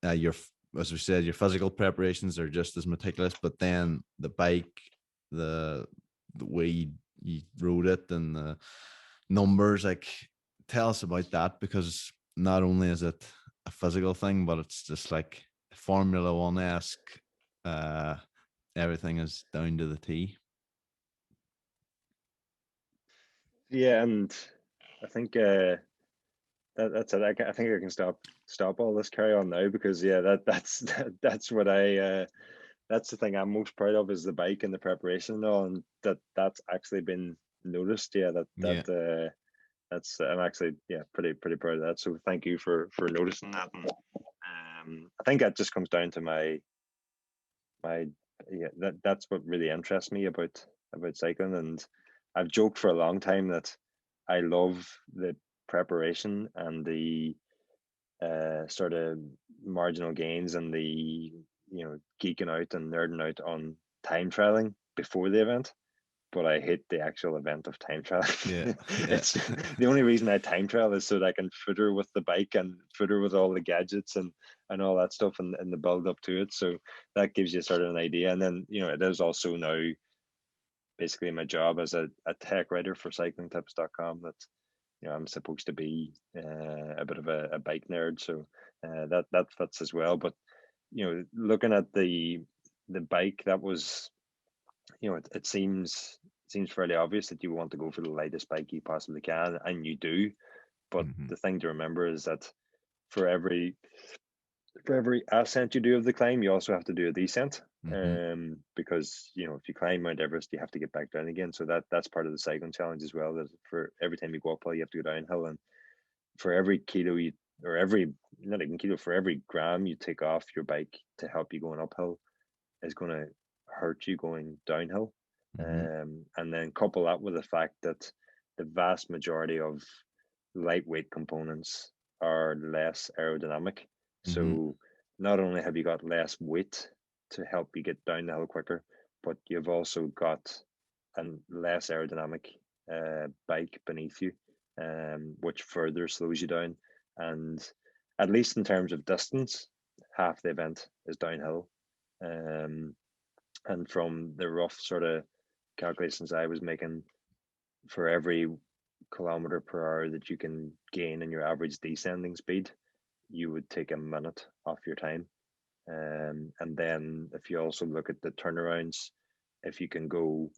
your, as we said, your physical preparations are just as meticulous, but then the bike, the way you rode it, and the numbers, like, tell us about that, because not only is it a physical thing, but it's just like Formula One esque. Uh, Everything is down to the T. Yeah, and I think that's it. I think I can stop all this carry on now, because yeah, that's what that's the thing I'm most proud of, is the bike and the preparation and all, and that's actually been noticed. Yeah, Yeah. that's I'm actually, yeah, pretty proud of that. So thank you for noticing that. And I think that just comes down to my yeah, that's what really interests me about cycling. And I've joked for a long time that I love the preparation and the sort of marginal gains, and the, geeking out and nerding out on time trialing before the event, but I hate the actual event of time Yeah. trialing. Yeah. It's the only reason I time trial is so that I can footer with the bike and footer with all the gadgets and all that stuff, and the build up to it. So that gives you sort of an idea. And then, it is also now basically my job as a tech writer for cyclingtips.com, that I'm supposed to be a bit of a bike nerd, so that fits as well. But looking at the bike, that was, it seems fairly obvious that you want to go for the lightest bike you possibly can, and you do. But Hmm. the thing to remember is that for every ascent you do of the climb, you also have to do a descent. Hmm. Because if you climb Mount Everest, you have to get back down again. So that's part of the cycling challenge as well. That for every time you go uphill, you have to go downhill, and for every kilo you, or every, not even kilo, for every gram you take off your bike to help you going uphill, is going to hurt you going downhill. Hmm. And then couple that with the fact that the vast majority of lightweight components are less aerodynamic. Hmm. So not only have you got less weight to help you get down the hill quicker, but you've also got a less aerodynamic bike beneath you, which further slows you down. And at least in terms of distance, half the event is downhill. Um, and from the rough sort of calculations I was making, for every kilometer per hour that you can gain in your average descending speed, you would take a minute off your time. And then if you also look at the turnarounds, if you can go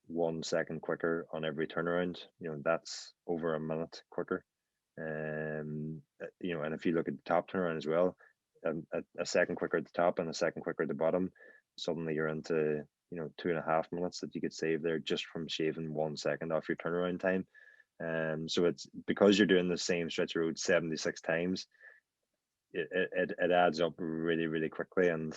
1 second quicker on every turnaround, that's over a minute quicker. And if you look at the top turnaround as well, a second quicker at the top and a second quicker at the bottom, suddenly you're into 2.5 minutes that you could save there just from shaving 1 second off your turnaround time. So it's because you're doing the same stretch of road 76 times, it adds up really, really quickly. And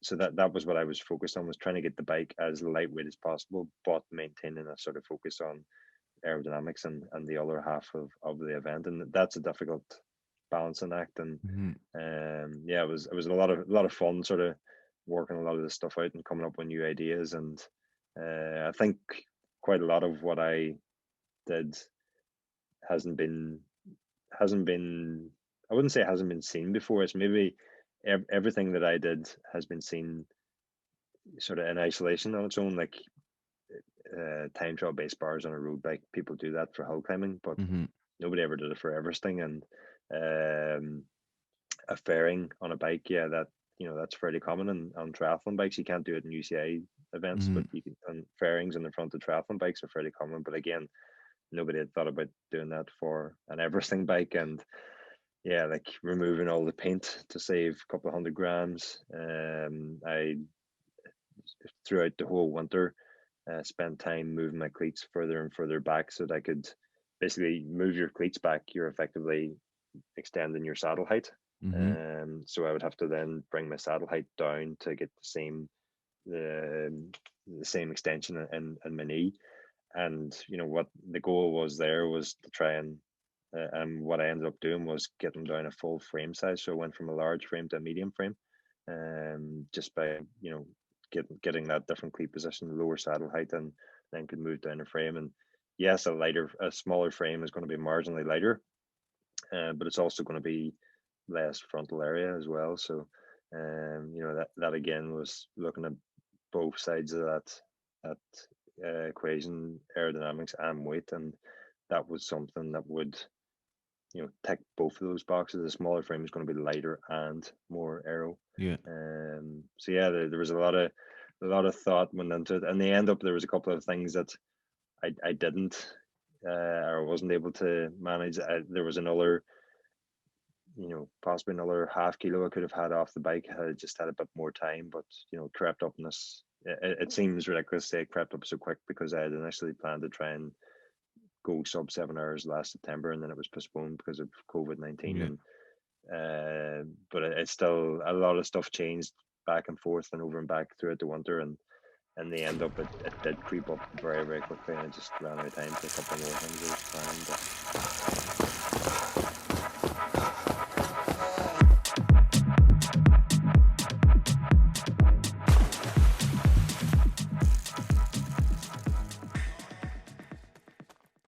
so that was what I was focused on, was trying to get the bike as lightweight as possible, but maintaining a sort of focus on aerodynamics and the other half of the event. And that's a difficult balancing act. And Hmm. yeah, it was a lot of fun, sort of working a lot of this stuff out and coming up with new ideas. And I think quite a lot of what I did hasn't been hasn't been I wouldn't say it hasn't been seen before. It's maybe everything that I did has been seen sort of in isolation on its own, like time trial base bars on a road bike. People do that for hill climbing, but Hmm. nobody ever did it for Everesting. And um, a fairing on a bike, yeah, that's fairly common on triathlon bikes. You can't do it in UCI events, Hmm. but you can on fairings on the front of triathlon bikes are fairly common. But again, nobody had thought about doing that for an Everesting bike. And yeah, like removing all the paint to save a couple of 100 grams. I throughout the whole winter spent time moving my cleats further and further back so that I could basically move your cleats back. You're effectively extending your saddle height. Hmm. So I would have to then bring my saddle height down to get the same extension in my knee. And what the goal was there was to try and what I ended up doing was getting down a full frame size. So I went from a large frame to a medium frame, just by getting that different cleat position, lower saddle height, and then could move down a frame. And yes, a smaller frame is going to be marginally lighter, but it's also going to be less frontal area as well. So, you know, that again was looking at both sides of that equation, aerodynamics and weight, and that was something that would, you know, tick both of those boxes. The smaller frame is going to be lighter and more aero. Yeah. So yeah, there was a lot of thought went into it, and the end up there was a couple of things that I didn't or wasn't able to manage. There was another, you know, possibly another half kilo I could have had off the bike had I just had a bit more time, but you know, crept up in this. It seems ridiculous to say it crept up so quick because I had initially planned to try and go sub 7 hours last September, and then it was postponed because of COVID-19. Yeah. And but it's still a lot of stuff changed back and forth and over and back throughout the winter, and the end up it did creep up very very quickly, and I just ran out of time for a couple more things I was planning. But